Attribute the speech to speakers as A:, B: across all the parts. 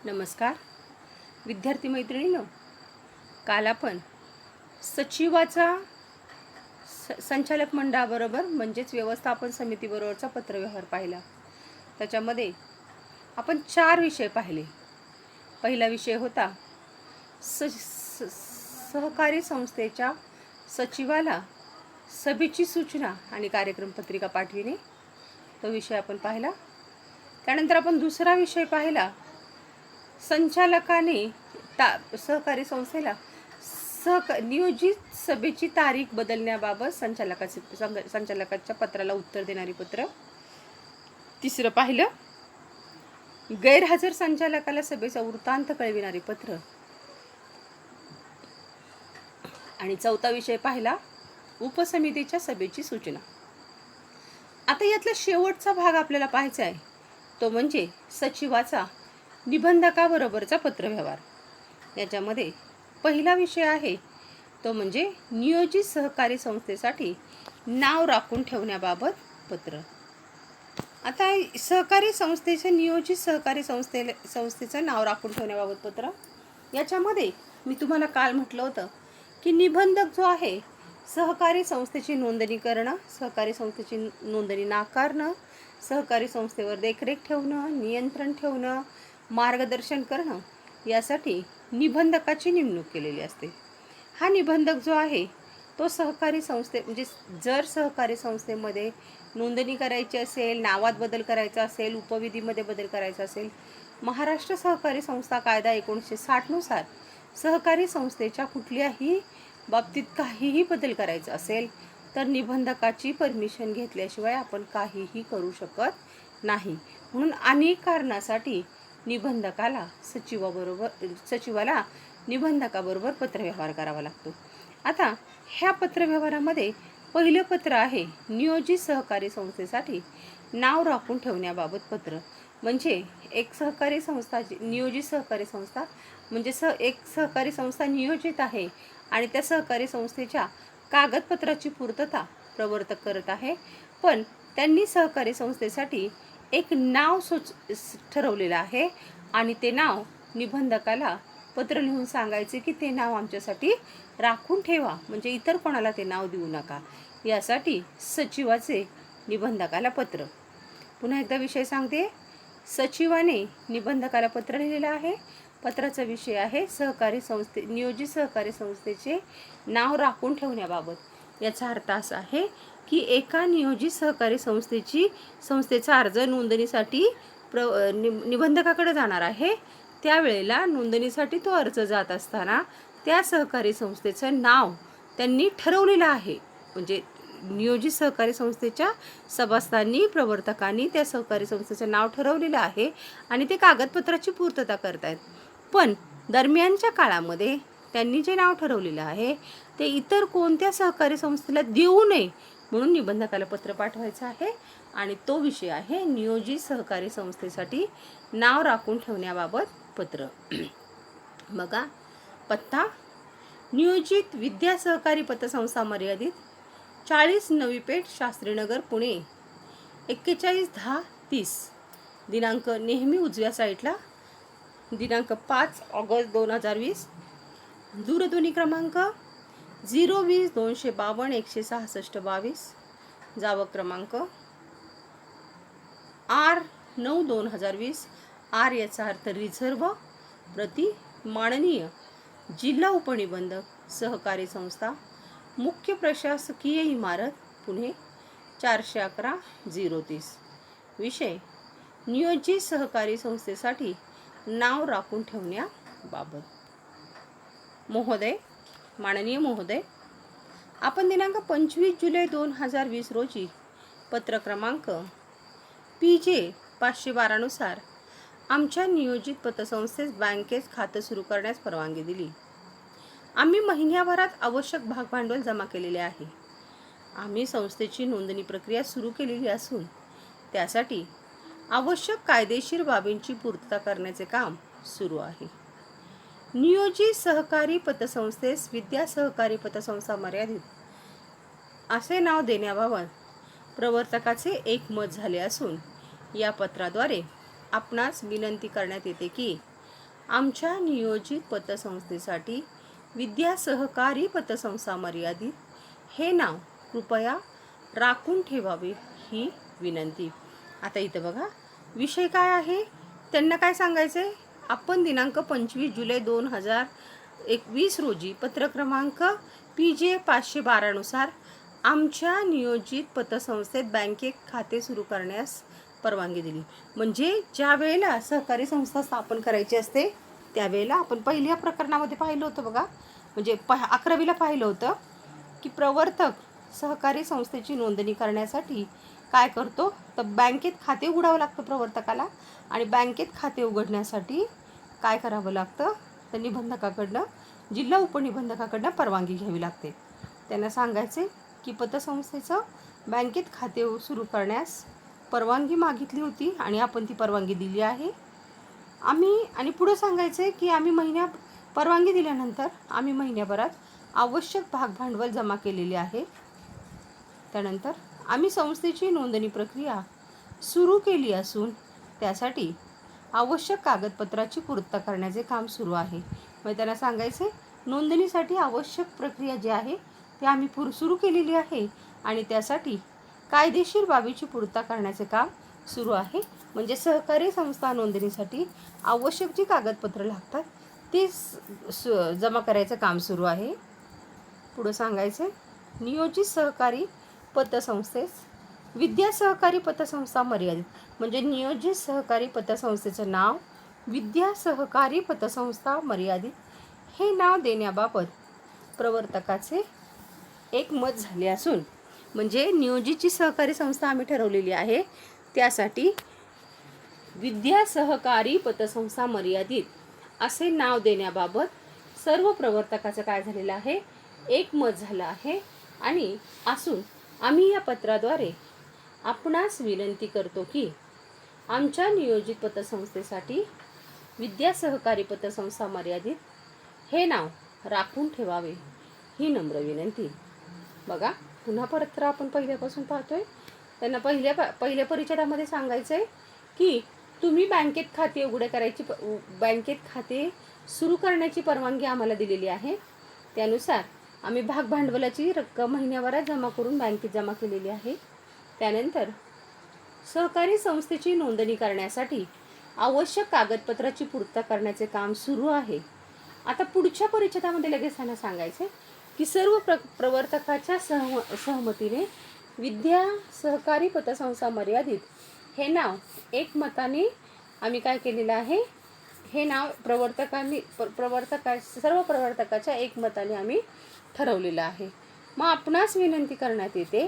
A: नमस्कार विद्यार्थी मैत्रिणींनो, काल आपण सचिवाचा संचालक मंडळाबरोबर म्हणजेच व्यवस्थापन समितीबरोबरचा पत्रव्यवहार पाहिला. त्याच्यामध्ये आपण 4 विषय पाहिले. पहिला विषय होता सहकारी संस्थेच्या सचिवाला सभेची सूचना आणि कार्यक्रम पत्रिका पाठविणे, तो विषय आपण पाहिला. त्यानंतर आपण दुसरा विषय पाहिला, संचालकाने सहकारी संस्थेला नियोजित सभेची तारीख बदलण्याबाबत संचालकाच्या पत्राला उत्तर देणारी पत्र. तिसरं पाहिलं, गैरहजर संचालकाला सभेचा वृत्तांत कळविणारी पत्र. आणि चौथा विषय पाहिला, उपसमितीच्या सभेची सूचना. आता यातला शेवटचा भाग आपल्याला पाहायचा आहे, तो म्हणजे सचिवाचा निबंधकाबरोबरचा पत्रव्यवहार. याच्यामध्ये पहिला विषय आहे तो म्हणजे नियोजित सहकारी संस्थेसाठी नाव राखून ठेवण्याबाबत पत्र. आता सहकारी संस्थेचे नियोजित सहकारी संस्थेचं नाव राखून ठेवण्याबाबत पत्र. याच्यामध्ये मी तुम्हाला काल म्हटलं होतं की निबंधक जो आहे, सहकारी संस्थेची नोंदणी करणं, सहकारी संस्थेची नोंदणी नाकारणं, सहकारी संस्थेवर देखरेख ठेवणं, नियंत्रण ठेवणं, मार्गदर्शन करणं, यासाठी निबंधकाची नेमणूक केलेली असते. हा निबंधक जो आहे तो सहकारी म्हणजे जर सहकारी संस्थेमध्ये नोंदणी करायची असेल, नावात बदल करायचा असेल, उपविधीमध्ये बदल करायचा असेल, महाराष्ट्र सहकारी संस्था कायदा 1960 नुसार सहकारी संस्थेच्या कुठल्याही बाबतीत काहीही बदल करायचा असेल तर निबंधकाची परमिशन घेतल्याशिवाय आपण काहीही करू शकत नाही. म्हणून अनेक कारणासाठी सचिवाला निबंधकाबरोबर पत्रव्यवहार करावा लागतो. आता ह्या पत्रव्यवहारामध्ये पहिलं पत्र आहे नियोजित सहकारी संस्थेसाठी नाव राखून ठेवण्याबाबत पत्र. म्हणजे एक सहकारी संस्था, नियोजित सहकारी संस्था म्हणजे एक सहकारी संस्था नियोजित आहे आणि त्या सहकारी संस्थेच्या कागदपत्राची पूर्तता प्रवर्तक करत आहे, पण त्यांनी सहकारी संस्थेसाठी एक नाव ठरवलेलं आहे आणि ते नाव निबंधकाला पत्र लिहून सांगायचे की ते नाव आमच्यासाठी राखून ठेवा, म्हणजे इतर कोणाला ते नाव देऊ नका. यासाठी सचिवाचे निबंधकाला पत्र. पुन्हा एकदा विषय सांगते, सचिवाने निबंधकाला पत्र लिहिलेलं आहे. पत्राचा विषय आहे नियोजित सहकारी संस्थेचे नाव राखून ठेवण्याबाबत. याचा अर्थ असा आहे की एका नियोजित सहकारी संस्थेचा अर्ज नोंदणीसाठी निबंधकाकडे जाणार आहे. त्यावेळेला नोंदणीसाठी तो अर्ज जात असताना त्या सहकारी संस्थेचं नाव त्यांनी ठरवलेलं आहे. म्हणजे नियोजित सहकारी संस्थेच्या सभासदांनी, प्रवर्तकांनी त्या सहकारी संस्थेचं नाव ठरवलेलं आहे आणि ते कागदपत्राची पूर्तता करतायत. पण दरम्यानच्या काळामध्ये त्यांनी जे नाव ठरवलेलं आहे ते इतर कोणत्या सहकारी संस्थेला देऊ नये म्हणून निबंधकाला पत्र पाठवायचं आहे. आणि तो विषय आहे नियोजित सहकारी संस्थेसाठी नाव राखून ठेवण्याबाबत पत्र. बघा, पत्ता नियोजित विद्या सहकारी पतसंस्था मर्यादित, 40 नवी पेठ, शास्त्रीनगर, पुणे, 411030. दिनांक नेहमी उजव्या साईडला, दिनांक 5 ऑगस्ट 2020. दूरध्वनी क्रमांक 020 252 166 22. जावक क्रमांक R9 2020. R याचा अर्थ रिझर्व. प्रति माननीय जिल्हा उपनिबंधक सहकारी संस्था, मुख्य प्रशासकीय इमारत, पुणे, 411-030. विषय नियोजित सहकारी संस्थेसाठी नाव राखून ठेवण्याबाबत. माननीय महोदय, आपण दिनांक 25 जुलै 2020 रोजी पत्र क्रमांक PJ 512 नुसार आमच्या नियोजित पतसंस्थेस बँकेत खातं सुरू करण्यास परवानगी दिली. आम्ही महिन्याभरात आवश्यक भागभांडवल जमा केलेले आहे. आम्ही संस्थेची नोंदणी प्रक्रिया सुरू केलेली असून त्यासाठी आवश्यक कायदेशीर बाबींची पूर्तता करण्याचे काम सुरू आहे. नियोजित सहकारी पतसंस्थेस विद्या सहकारी पतसंस्था मर्यादित असे नाव देण्याबाबत प्रवर्तकाचे एकमत झाले असून या पत्राद्वारे आपणास विनंती करण्यात येते की आमच्या नियोजित पतसंस्थेसाठी विद्या सहकारी पतसंस्था मर्यादित हे नाव कृपया राखून ठेवावे ही विनंती. आता इथं बघा विषय काय आहे, त्यांना काय सांगायचं आहे. आपण दिनांक 25 जुलै 2021 रोजी पत्र क्रमांक PJ 512 नुसार आमच्या नियोजित पतसंस्थेत बँकेत खाते सुरू करण्यास परवानगी दिली. म्हणजे ज्या वेळेला सहकारी संस्था स्थापन करायची असते त्यावेळेला आपण पहिल्या प्रकरणामध्ये पाहिलं होतं बघा, म्हणजे 11वीला पाहिलं होतं की प्रवर्तक सहकारी संस्थेची नोंदणी करण्यासाठी काय करतो, तर बँकेत खाते उघडावं लागतं प्रवर्तकाला. आणि बँकेत खाते उघडण्यासाठी काय करावं लागतं, तर निबंधकाकडनं, जिल्हा उपनिबंधकाकडनं परवानगी घ्यावी लागते. त्यांना सांगायचे की पतसंस्थेचं बँकेत खाते सुरू करण्यास परवानगी मागितली होती आणि आपण ती परवानगी दिली आहे. आणि पुढं सांगायचं की आम्ही परवानगी दिल्यानंतर आम्ही महिन्याभरात आवश्यक भागभांडवल जमा केलेले आहे. त्यानंतर आम्ही संस्थेची नोंदणी प्रक्रिया सुरू केली असून त्यासाठी आवश्यक कागदपत्राची पूर्तता करण्याचे काम सुरू आहे. मग त्यांना सांगायचे नोंदणीसाठी आवश्यक प्रक्रिया जी आहे ती आम्ही सुरू केलेली आहे आणि त्यासाठी कायदेशीर बाबीची पूर्तता करण्याचे काम सुरू आहे. म्हणजे सहकारी संस्था नोंदणीसाठी आवश्यक जी कागदपत्र लागतात ती जमा करायचं काम सुरू आहे. पुढं सांगायचं नियोजित सहकारी पतसंस्थेस विद्या सहकारी पतसंस्था मर्यादित, म्हणजे नियोजित सहकारी पतसंस्थेचं नाव विद्या सहकारी पतसंस्था मर्यादित हे नाव देण्याबाबत प्रवर्तकाचे एकमत झाले असून, म्हणजे नियोजितची सहकारी संस्था आम्ही ठरवलेली आहे त्यासाठी विद्या सहकारी पतसंस्था मर्यादित असे नाव देण्याबाबत सर्व प्रवर्तकाचं काय झालेलं आहे, एकमत झालं आहे. आणि असून आम्ही या पत्राद्वारे आपणास विनंती करतो की आमच्या नियोजित पतसंस्थेसाठी विद्या सहकारी पतसंस्था मर्यादित हे नाव राखून ठेवावे ही नम्र विनंती. बघा पुन्हा पत्र आपण पहिल्यापासून पाहतोय. त्यांना पहिल्या परिच्छेदामध्ये सांगायचं आहे की तुम्ही बँकेत खाते उघडे करायची बँकेत खाते सुरू करण्याची परवानगी आम्हाला दिलेली आहे. त्यानुसार आम्ही भागभांडवलाची रक्कम महिन्याभरात जमा करून बँकेत जमा केलेली आहे. त्यानंतर सहकारी संस्थेची नोंदणी करण्यासाठी आवश्यक कागदपत्राची पूर्तता करण्याचे काम सुरू आहे. आता पुढच्या परिच्छेदामध्ये लगेच त्यांना सांगायचे की सर्व प्रवर्तकाच्या सहमतीने विद्या सहकारी पतसंस्था मर्यादित हे नाव एकमताने आम्ही काय केलेलं आहे, हे नाव सर्व प्रवर्तकाच्या एकमताने आम्ही ठरवलेलं आहे. मग आपणास विनंती करण्यात येते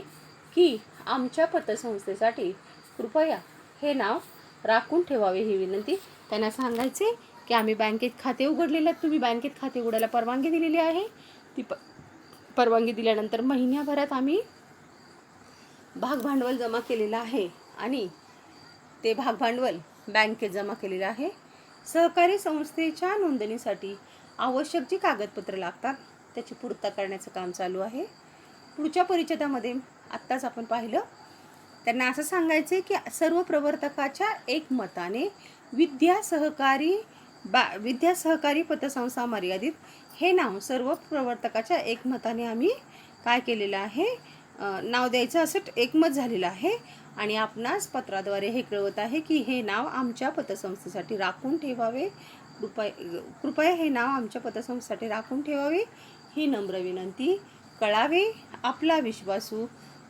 A: की आमच्या पतसंस्थेसाठी कृपया हे नाव राखून ठेवावे ही विनंती. त्यांना सांगायचे की आम्ही बँकेत खाते उघडलेलं, तुम्ही बँकेत खाते उघडायला परवानगी दिलेली आहे. ती परवानगी दिल्यानंतर महिन्याभरात आम्ही भागभांडवल जमा केलेलं आहे आणि ते भागभांडवल बँकेत जमा केलेलं आहे. सहकारी संस्थेच्या नोंदणीसाठी आवश्यक जी कागदपत्र लागतात त्याची पूर्तता करण्याचं काम चालू आहे. पुढच्या परिच्छेदामध्ये आत्ताच आपण पाहिलं, त्यांना असं सांगायचं की सर्व प्रवर्तकाच्या एकमताने विद्या सहकारी पतसंस्था मर्यादित हे नाव सर्व प्रवर्तकाच्या एकमताने आम्ही काय केलेलं आहे, नाव द्यायचं असं एकमत झालेलं आहे. आणि आपणास पत्राद्वारे हे कळवत आहे की हे नाव आमच्या पतसंस्थेसाठी राखून ठेवावे, कृपया हे नाव आमच्या पतसंस्थेसाठी राखून ठेवावे ही नम्र विनंती. कळावे आपला विश्वासू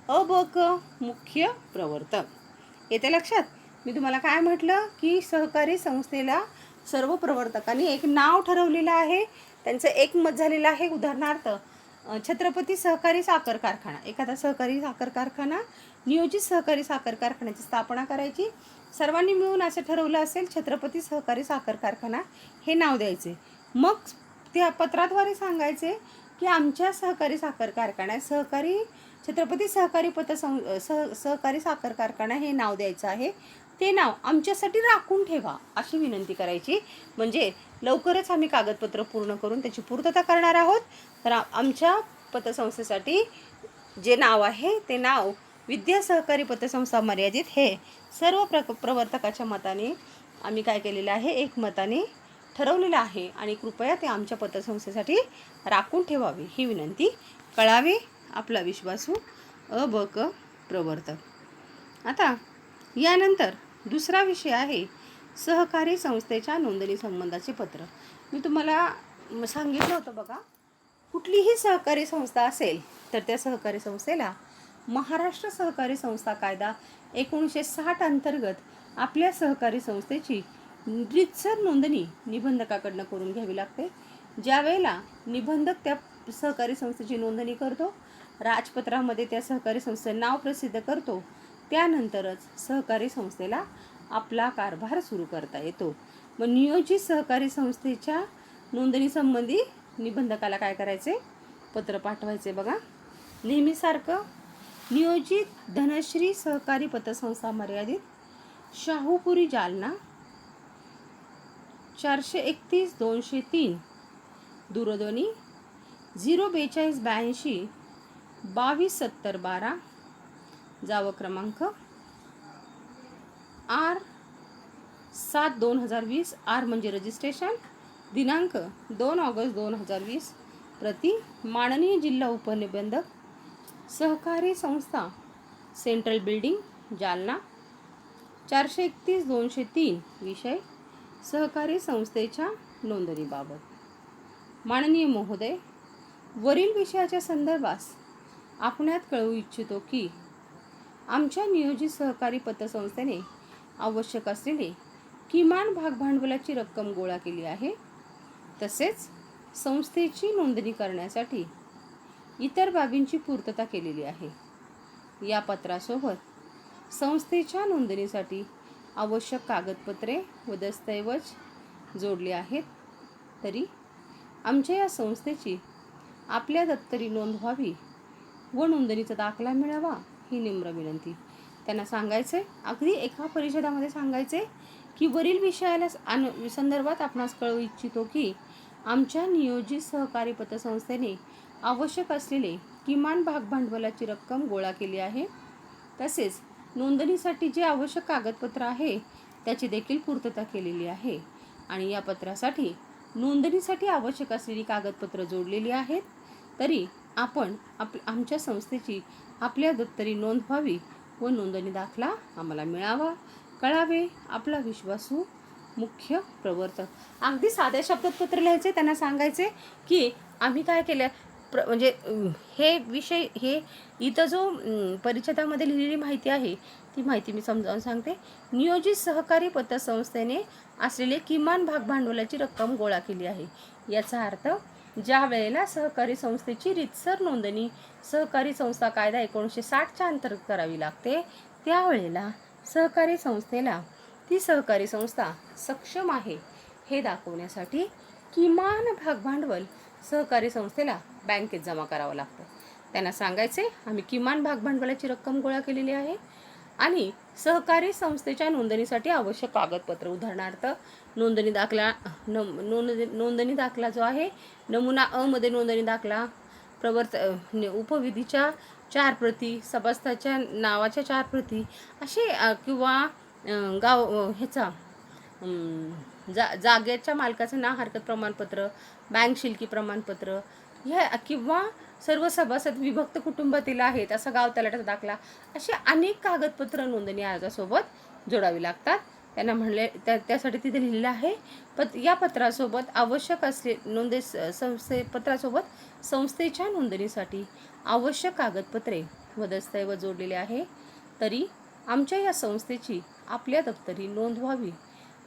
A: अबक मुख्य प्रवर्तक. येते लक्षात? मी तुम्हाला काय म्हटलं की सहकारी संस्थेला सर्व प्रवर्तकांनी एक नाव ठरवलेलं आहे, त्यांचं एकमत झालेलं आहे. उदाहरणार्थ छत्रपती सहकारी साखर कारखाना, एखादा सहकारी साखर कारखाना नियोजित सहकारी साखर कारखान्याची स्थापना करायची, सर्वांनी मिळून असं ठरवलं असेल छत्रपती सहकारी साखर कारखाना हे नाव द्यायचे. मग त्या पत्राद्वारे सांगायचे की आमच्या सहकारी साखर कारखान्यात छत्रपती सहकारी सहकारी साखर कारखाना हे नाव द्यायचं आहे, ते नाव आमच्यासाठी राखून ठेवा अशी विनंती करायची. म्हणजे लवकरच आम्ही कागदपत्र पूर्ण करून त्याची पूर्तता करणार आहोत. तर आमच्या पतसंस्थेसाठी जे नाव आहे ते नाव विद्या सहकारी पतसंस्था मर्यादित हे सर्व प्रवर्तकाच्या मताने आम्ही काय केलेलं आहे, एकमताने ठरवलेलं आहे आणि कृपया ते आमच्या पतसंस्थेसाठी राखून ठेवावे ही विनंती. कळावे आपला विश्वासू क प्रवर्तक. आता यानंतर दुसरा विषय आहे सहकारी संस्थेच्या नोंदणी संबंधाचे पत्र. मी तुम्हाला सांगितलं होतं बघा, कुठलीही सहकारी संस्था असेल तर त्या सहकारी संस्थेला महाराष्ट्र सहकारी संस्था कायदा 1960 अंतर्गत आपल्या सहकारी संस्थेची रीतसर नोंदणी निबंधकाकडनं करून घ्यावी लागते. ज्या वेळेला निबंधक त्या सहकारी संस्थेची नोंदणी करतो, राजपत्रामध्ये त्या सहकारी संस्थेचं नाव प्रसिद्ध करतो, त्यानंतरच सहकारी संस्थेला आपला कारभार सुरू करता येतो. मग नियोजित सहकारी संस्थेच्या नोंदणीसंबंधी निबंधकाला काय करायचे? पत्र पाठवायचे. बघा, नेहमीसारखं नियोजित धनश्री सहकारी पतसंस्था मर्यादित, शाहूपुरी, जालना 431-203, दूरध्वनी 04282 227012, जावं क्रमांक R/7/2020, R म्हणजे रजिस्ट्रेशन, दिनांक 2 ऑगस्ट 2020, प्रति माननीय जिल्हा उपनिबंधक सहकारी संस्था सेंट्रल बिल्डिंग जालना 431-203, विषय सहकारी संस्थेच्या नोंदणीबाबत. माननीय महोदय, वरील विषयाच्या संदर्भात आपणात कळवू इच्छितो की आमच्या नियोजित सहकारी पतसंस्थेने आवश्यक असलेली किमान भागभांडवलाची रक्कम गोळा केली आहे. तसेच संस्थेची नोंदणी करण्यासाठी इतर बाबींची पूर्तता केलेली आहे. या पत्रासोबत संस्थेच्या नोंदणीसाठी आवश्यक कागदपत्रे व दस्तऐवज जोडले आहेत. तरी आमच्या या संस्थेची आपल्या दप्तरी नोंद व्हावी व नोंदणीचा दाखला मिळावा ही नम्र विनंती. त्यांना सांगायचे, अगदी एका परिषदामध्ये सांगायचे की वरील विषयाला संदर्भात आपणास कळवू इच्छितो की आमच्या नियोजित सहकारी पतसंस्थेने आवश्यक असलेले किमान भागभांडवलाची रक्कम गोळा केली आहे. तसेच नोंदणीसाठी जे आवश्यक कागदपत्र आहे त्याची देखील पूर्तता केलेली आहे आणि या पत्रासाठी नोंदणीसाठी आवश्यक असलेली कागदपत्र जोडलेली आहेत. तरी आपण आमच्या संस्थेची आपल्या दप्तरी नोंद व्हावी व नोंदणी दाखला आम्हाला मिळावा. कळावे आपला विश्वासू मुख्य प्रवर्तक. अगदी साध्या शब्दात पत्र लिहायचे. त्यांना सांगायचे की आम्ही काय केलं, म्हणजे हे विषय, हे इथं जो परिच्छेदामध्ये लिहिलेली माहिती आहे ती माहिती मी समजावून सांगते. नियोजित सहकारी पतसंस्थेने असलेले किमान भागभांडवलाची रक्कम गोळा केली आहे. याचा अर्थ ज्या वेळेला सहकारी संस्थेची रीतसर नोंदणी सहकारी संस्था कायदा 1960च्या अंतर्गत करावी लागते, त्यावेळेला सहकारी संस्थेला ती सहकारी संस्था सक्षम आहे हे दाखवण्यासाठी किमान भागभांडवल सहकारी संस्थेला बँकेत जमा करावं लागतं. त्यांना सांगायचे आम्ही किमान भागभांडवलाची रक्कम गोळा केलेली आहे आणि सहकारी संस्थेच्या नोंदणीसाठी आवश्यक कागदपत्र, उदाहरणार्थ नोंदणी दाखला, नोंदणी दाखला जो आहे, नमुना अ मध्ये नोंदणी दाखला, उपविधीच्या 4 प्रती, सभासदाच्या नावाच्या 4 प्रती असे, किंवा ह्याचा जागेच्या मालकाचं नाव हरकत प्रमाणपत्र, बँक शिल्लकी प्रमाणपत्र, ह्या किंवा सर्व सभासद विभक्त कुटुंबातील आहेत असा गाव तलाठ्याचा दाखला, असे अनेक कागदपत्र नोंदणी अर्जासोबत जोडावी लागतात. त्यांना म्हणले त्यासाठी तिथे लिहिलेलं आहे. या पत्रासोबत आवश्यक असले पत्रासोबत संस्थेच्या नोंदणीसाठी आवश्यक कागदपत्रे व दस्तऐवज जोडलेले आहे. तरी आमच्या या संस्थेची आपल्या दप्तरी नोंद व्हावी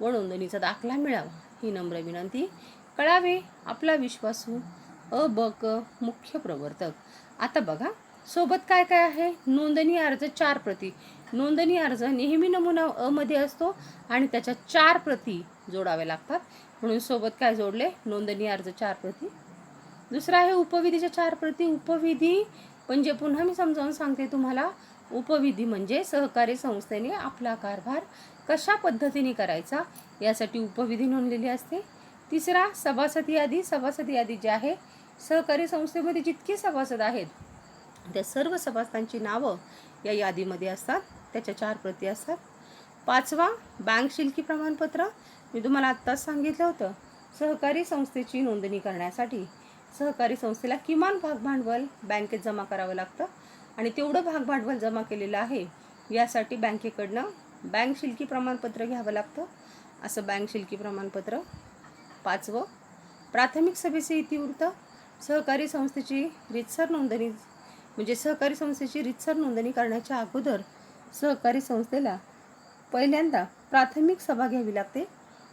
A: व नोंदणीचा दाखला मिळावा ही नम्र विनंती. कळावे आपला विश्वासू क मुख्य प्रवर्तक. आता बघा सोबत काय काय आहे. नोंदणी अर्ज 4 प्रती. नोंदणी अर्ज नेहमी नमुना अ मध्ये असतो आणि त्याच्या 4 प्रती जोडाव्या लागतात, म्हणून सोबत काय जोडले, नोंदणी अर्ज 4 प्रती. दुसरा आहे उपविधीच्या 4 प्रती. उपविधी म्हणजे पुन्हा मी समजावून सांगते तुम्हाला, उपविधी म्हणजे सहकारी संस्थेने आपला कारभार कशा पद्धतीने करायचा यासाठी उपविधी नोंदलेली असते. तिसरा सभासद यादी. सभासद यादी जी आहे, सहकारी संस्थेमध्ये जितके सभासद आहेत त्या सर्व सभासदांची नावं या यादीमध्ये असतात, त्याच्या 4 प्रती असतात. 5वा बँक शिल्लकी प्रमाणपत्र. मी तुम्हाला आत्ताच सांगितलं होतं सहकारी संस्थेची नोंदणी करण्यासाठी सहकारी संस्थेला किमान भागभांडवल बँकेत जमा करावं लागतं आणि तेवढं भागभांडवल जमा केलेलं आहे यासाठी बँकेकडनं बँक शिल्की प्रमाणपत्र घ्यावं लागतं. असं बँक शिल्की प्रमाणपत्र. 5. प्राथमिक सभेचे इतिवृत्त. सहकारी संस्थेची रीतसर नोंदणी म्हणजे सहकारी संस्थेची रीतसर नोंदणी करण्याच्या अगोदर सहकारी संस्थेला पहिल्यांदा प्राथमिक सभा घ्यावी लागते.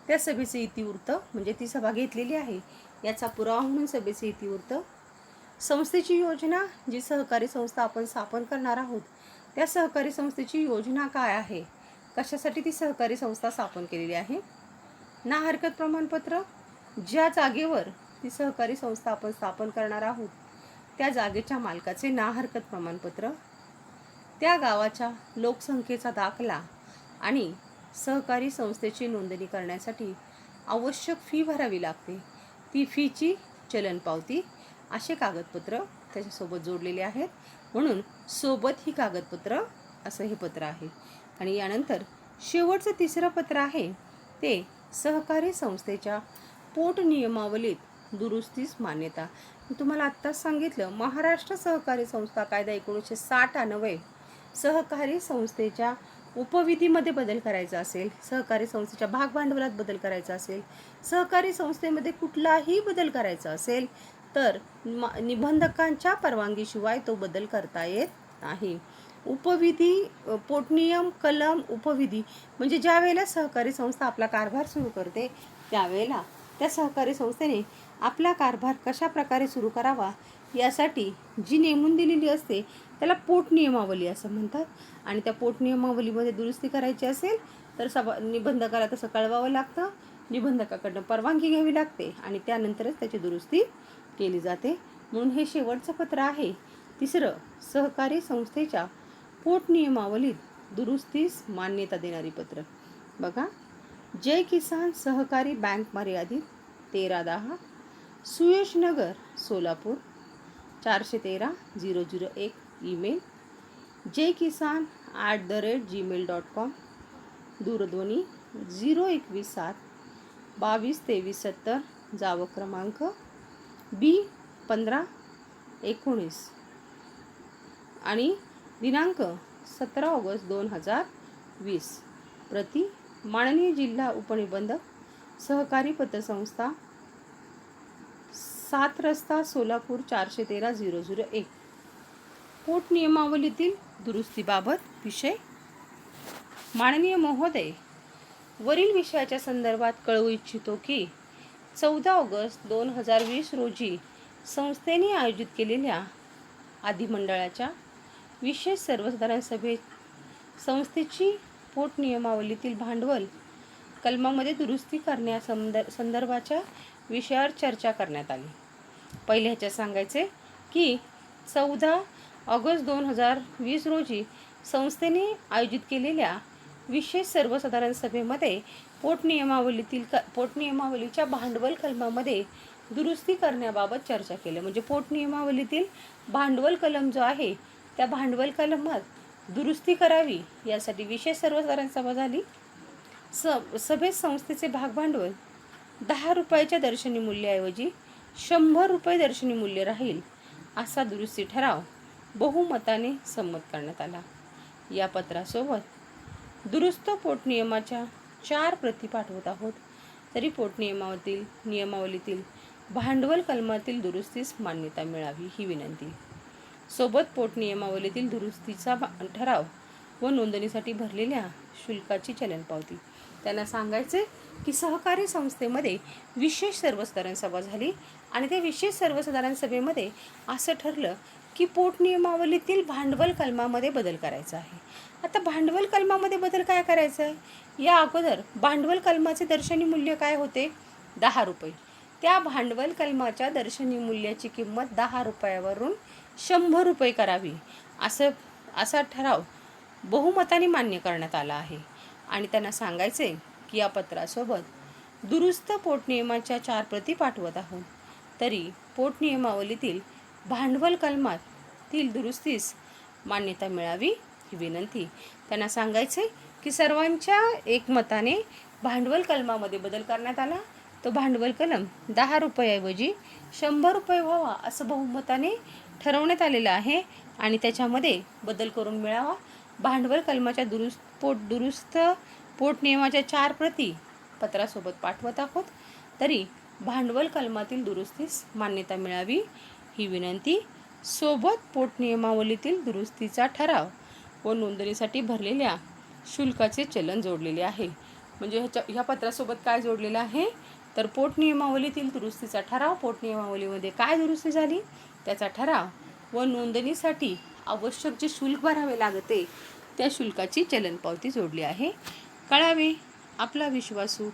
A: त्या सभेचे इतिवृत्त म्हणजे ती सभा घेतलेली आहे याचा पुरावा म्हणून सभेचे इतिवृत्त. संस्थेची योजना. जी सहकारी संस्था आपण स्थापन करणार आहोत त्या सहकारी संस्थेची योजना काय आहे, कशासाठी ती सहकारी संस्था स्थापन केलेली आहे. ना हरकत प्रमाणपत्र. ज्या जागेवर ती सहकारी संस्था आपण स्थापन करणार आहोत त्या जागेच्या मालकाचे ना हरकत प्रमाणपत्र. त्या गावाच्या लोकसंख्येचा दाखला आणि सहकारी संस्थेची नोंदणी करण्यासाठी आवश्यक फी भरावी लागते. ती फीची चलन पावती असे कागदपत्र त्याच्यासोबत जोडलेले आहेत. म्हणून सोबत ही कागदपत्र असं हे पत्र आहे. आणि यानंतर शेवटचं तिसरं पत्र आहे ते सहकारी संस्थेच्या पोट नियमावलीत दुरुस्तीस मान्यता. मी तुम्हाला आत्ताच सांगितलं महाराष्ट्र सहकारी संस्था कायदा 1960 अन्वये सहकारी संस्थेच्या उपविधीमध्ये बदल करायचा असेल, सहकारी संस्थेच्या भागभांडवलात बदल करायचा असेल, सहकारी संस्थेमध्ये कुठलाही बदल करायचा असेल तर निबंधकांच्या परवानगीशिवाय तो बदल करता येत नाही. उपविधी, पोटनियम, कलम, उपविधी म्हणजे ज्या वेळेला सहकारी संस्था आपला कारभार सुरू करते त्यावेळेला त्या सहकारी संस्थेने आपला कारभार कशा प्रकारे सुरू करावा यासाठी जी नेमून दिलेली असते त्याला पोटनियमावली असं म्हणतात. आणि त्या पोटनियमावलीमध्ये दुरुस्ती करायची असेल तर निबंधकाला तसं कळवावं लागतं, निबंधकाकडनं परवानगी घ्यावी लागते आणि त्यानंतरच त्याची दुरुस्ती केली जाते. म्हणून हे शेवटचं पत्र आहे तिसरं, सहकारी संस्थेच्या पोटनियमावलीत दुरुस्तीस मान्यता देणारी पत्र. बघा, जय किसान सहकारी बँक मर्यादित 1310 सुयशनगर सोलापूर 413001. Email jkisan@gmail.com. दूरध्वनी 021 22 23 70. जावक क्रमांक B1519 आणि दिनांक 17 ऑगस्ट 2020. प्रति माननीय जिल्हा उपनिबंधक सहकारी पतसंस्था 7 रस्ता सोलापूर 413001. पोटनियमावलीतील दुरुस्तीबाबत विषय. माननीय महोदय, वरील विषयाच्या संदर्भात कळवू इच्छितो की 14 ऑगस्ट 2020 रोजी संस्थेने आयोजित केलेल्या अधिमंडळाच्या विशेष सर्वसाधारण सभेत संस्थेची पोटनियमावलीतील भांडवल कलमामध्ये दुरुस्ती करण्यासंदर्भाच्या विषयावर चर्चा करण्यात आली. पहिले ह्याच्यात सांगायचे की 14 ऑगस्ट 2020 रोजी संस्थेने आयोजित केलेल्या विशेष सर्वसाधारण सभेमध्ये पोटनियमावलीच्या भांडवल कलमामध्ये दुरुस्ती करण्याबाबत चर्चा केली. म्हणजे पोटनियमावलीतील भांडवल कलम जो आहे त्या भांडवल कलमात दुरुस्ती करावी यासाठी विशेष सर्वसाधारण सभा झाली. सभेत संस्थेचे भागभांडवल 10 रुपयाच्या दर्शनी मूल्याऐवजी 100 रुपये दर्शनी मूल्य राहील असा दुरुस्ती ठराव बहुमताने संमत करण्यात आला. या पत्रासोबत दुरुस्त पोटनियमाच्या 4 प्रती पाठवत आहोत. तरी नियमावलीतील भांडवल कलमातील दुरुस्तीस मान्यता मिळावी ही विनंती. सोबत पोटनियमावलीतील दुरुस्तीचा ठराव व नोंदणीसाठी भरलेल्या शुल्काची चलनपावती. त्यांना सांगायचे की सहकारी संस्थेमध्ये विशेष सर्वसाधारण सभा झाली आणि त्या विशेष सर्वसाधारण सभेमध्ये असं ठरलं की पोटनियमावलीतील भांडवल कलमामध्ये बदल करायचा आहे. आता भांडवल कलमामध्ये बदल काय करायचा आहे? या अगोदर भांडवल कलमाचे दर्शनी मूल्य काय होते? 10 रुपये. त्या भांडवल कलमाच्या दर्शनी मूल्याची किंमत 10 रुपयावरून 100 रुपये करावी असा ठराव बहुमताने मान्य करण्यात आला आहे. आणि त्यांना सांगायचे की या पत्रासोबत दुरुस्त पोटनियमाच्या 4 प्रती पाठवत आहोत. तरी पोटनियमावलीतील भांडवल कलमातील दुरुस्तीस मान्यता मिळावी ही विनंती. त्यांना सांगायचे की सर्वांच्या एकमताने भांडवल कलमामध्ये बदल करण्यात आला तो भांडवल कलम 10 रुपयाऐवजी 100 रुपये व्हावा असं बहुमताने ठरवण्यात आलेलं आहे आणि त्याच्यामध्ये बदल करून मिळावा. भांडवल कलमाच्या दुरुस्त पोट नियमाच्या 4 प्रती पत्रासोबत पाठवत आहोत. तरी भांडवल कलमातील दुरुस्तीस मान्यता मिळावी ही विनंती. सोबत पोट नियमावलीतील दुरुस्तीचा ठराव व नोंदणीसाठी भरलेल्या शुल्काचे चलन जोडलेले आहे. म्हणजे ह्या पत्रासोबत काय जोडलेलं आहे तर पोट नियमावलीतील दुरुस्तीचा ठराव, पोट नियमावलीमध्ये काय दुरुस्ती झाली त्याचा ठराव व नोंदणीसाठी आवश्यक जे शुल्क भरावे लागते त्या शुल्काची चलनपावती जोडली आहे. कळावे आपला विश्वासू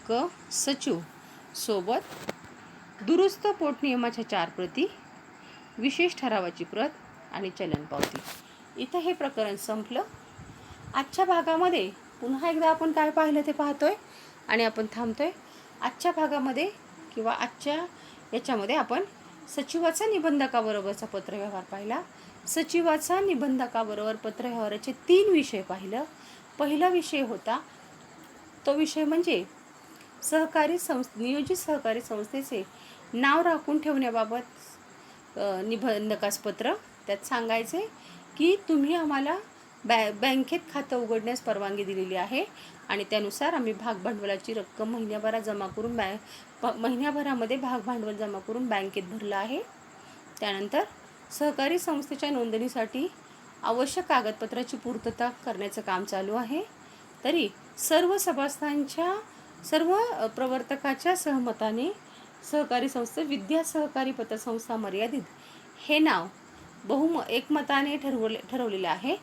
A: क सचिव सोबत दुरुस्त पोट नियमाच्या 4 प्रती, विशेष ठरावाची प्रत आणि चलनपावती. इथं हे प्रकरण संपलं. आजच्या भागामध्ये पुन्हा एकदा आपण काय पाहिलं ते पाहतोय आणि आपण थांबतोय. आजच्या भागामध्ये किंवा आजच्या याच्यामध्ये आपण सचिवाचा निबंधकाबरोबरचा पत्रव्यवहार पाहिला. सचिवाचा निबंधकाबरोबर पत्रव्यवहाराचे 3 विषय पाहिलं. पहिला विषय होता तो विषय म्हणजे नियोजित सहकारी संस्थेचे नाव राखून ठेवण्याबाबत निबंधकास पत्र. त्यात सांगायचे की तुम्ही आम्हाला बँकेत खातं उघडण्यास परवानगी दिलेली आहे आणि त्यानुसार आम्ही भागभांडवलाची रक्कम महिन्याभरामध्ये भागभांडवल जमा करून बँकेत भरलं आहे. त्यानंतर सहकारी संस्थेच्या नोंदणीसाठी आवश्यक कागदपत्राची पूर्तता करण्याचं काम चालू आहे. तरी सर्व सभासदांच्या सर्व प्रवर्तकाच्या सहमताने सहकारी संस्था विद्या सहकारी पतसंस्था मर्यादित हे नाव एकमताने ठरवलेले आहे.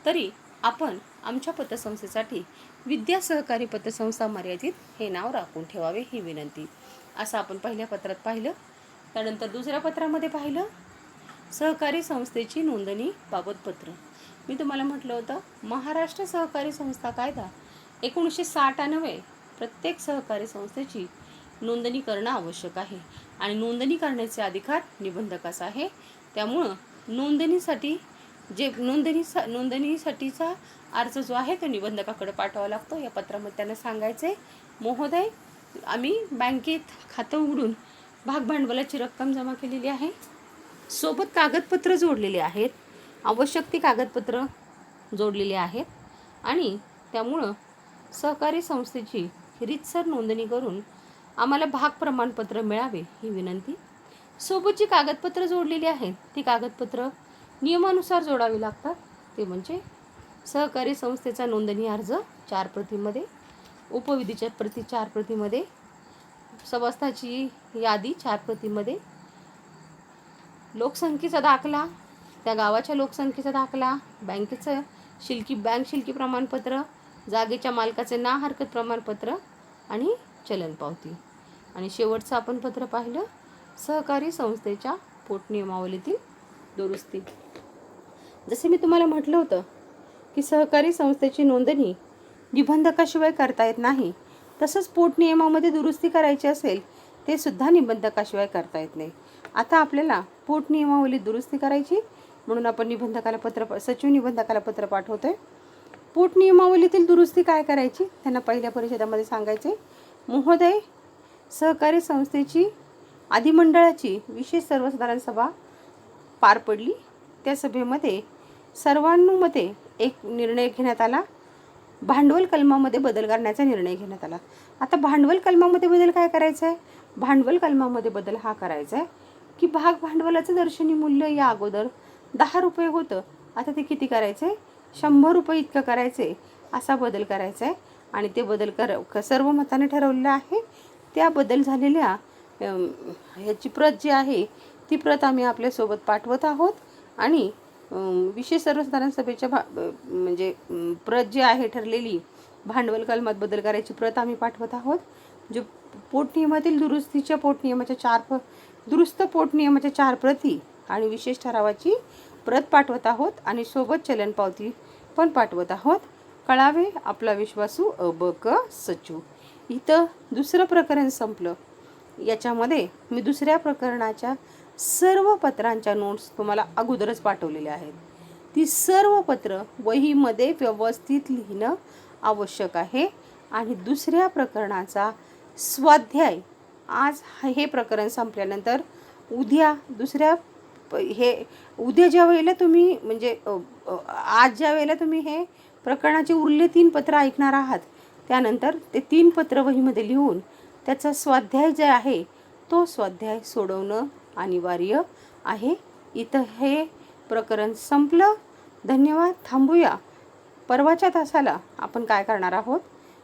A: तरी आपण आमच्या पतसंस्थेसाठी विद्या सहकारी पतसंस्था मर्यादित हे नाव राखून ठेवावे ही विनंती. असं आपण पहिल्या पत्रात पाहिलं. त्यानंतर दुसऱ्या पत्रामध्ये पाहिलं सहकारी संस्थेची नोंदणी बाबत पत्र. मी तुम्हाला म्हटलं होतं महाराष्ट्र सहकारी संस्था कायदा 1996 प्रत्येक सहकारी संस्थेची नोंदणी करणं आवश्यक आहे आणि नोंदणी करण्याचे अधिकार निबंधकास आहे. त्यामुळं नोंदणीसाठीचा अर्ज जो आहे तो निबंधकाकडे पाठवावा लागतो. या पत्रामध्ये त्यांना सांगायचे महोदय आम्ही बँकेत खातं उघडून भागभांडवलाची रक्कम जमा केलेली आहे. सोबत कागदपत्र जोडलेले आहेत, आवश्यक ती कागदपत्र जोडलेली आहेत आणि त्यामुळं सहकारी संस्थेची रीतसर नोंदणी करून आम्हाला भाग प्रमाणपत्र मिळावे ही विनंती. सोबत जी कागदपत्र जोडलेली आहेत ती कागदपत्र नियमानुसार जोडावी लागतात. ते म्हणजे सहकारी संस्थेचा नोंदणी अर्ज 4 प्रतीमध्ये, उपविधीच्या प्रती 4 प्रतीमध्ये, सभासदाची यादी 4 प्रतीमध्ये, लोकसंख्येचा दाखला, त्या गावाच्या लोकसंख्येचा दाखला, बँकेचं बँक शिल्की प्रमाणपत्र, जागेच्या मालकाचे ना हरकत प्रमाणपत्र आणि चलनपावती. आणि शेवटचं आपण पत्र पाहिलं सहकारी संस्थेच्या पोटनियमावलीतील दुरुस्ती. जसे मी तुम्हाला म्हटलं होतं की सहकारी संस्थेची नोंदणी निबंधकाशिवाय करता येत नाही, तसंच पोटनियमामध्ये दुरुस्ती करायची असेल ते सुद्धा निबंधकाशिवाय करता येत नाही. आता आपल्याला पोटनियमावलीत दुरुस्ती करायची म्हणून आपण सचिव निबंधकाला पत्र पाठवतोय. पोटनियमावलीतील दुरुस्ती काय करायची त्यांना पहिल्या परिषदामध्ये सांगायचे महोदय सहकारी संस्थेची अधिमंडळाची विशेष सर्वसाधारण सभा पार पडली. त्या सभेमध्ये सर्वानुमते एक निर्णय घेण्यात आला. भांडवल कलमामध्ये बदल करण्याचा निर्णय घेण्यात आला. आता भांडवल कलमामध्ये बदल काय करायचा आहे? भांडवल कलमामध्ये बदल हा करायचा आहे की भाग भांडवलाचं दर्शनी मूल्य या अगोदर 10 रुपये होतं, आता ते किती करायचं आहे? 100 रुपये इतकं करायचे असा बदल करायचा आहे आणि ते बदल सर्व मताने ठरवलेलं आहे. त्या बदल झालेल्या ह्याची प्रत जी आहे ती प्रत आम्ही आपल्यासोबत पाठवत आहोत आणि विशेष सर्वसाधारण सभेच्या म्हणजे प्रत जी आहे ठरलेली भांडवल कलमात बदल करायची प्रत आम्ही पाठवत आहोत. जे पोटनियमातील दुरुस्त पोटनियमाच्या 4 प्रती आणि विशेष ठरावाची प्रत पाठवत आहोत आणि सोबत चलनपावती पण पाठवत आहोत. कळावे आपला विश्वासू क सचिव. इथं दुसरं प्रकरण संपलं. याच्यामध्ये मी दुसऱ्या प्रकरणाच्या सर्व पत्रांच्या नोट्स तुम्हाला अगोदरच पाठवलेल्या आहेत. ती सर्व पत्र वहीमध्ये व्यवस्थित लिहिणं आवश्यक आहे आणि दुसऱ्या प्रकरणाचा स्वाध्याय आज हे प्रकरण संपल्यानंतर उद्या उद्या ज्या वेळेला तुम्ही म्हणजे आज ज्या वेळेला तुम्ही हे प्रकरणाचे उरले 3 पत्र ऐकणार आहात, त्यानंतर ते 3 पत्र वहीमध्ये लिहून त्याचा स्वाध्याय जे आहे तो स्वाध्याय सोडवणं अनिवार्य आहे. इथं हे प्रकरण संपलं. धन्यवाद. थांबूया. परवाच्या तासाला आपण काय करणार आहोत,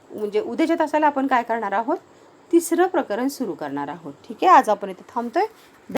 A: म्हणजे उद्याच्या तासाला आपण काय करणार आहोत, 3रं प्रकरण सुरू करणार आहोत. ठीक आहे. आज आपण इथे थांबतोय.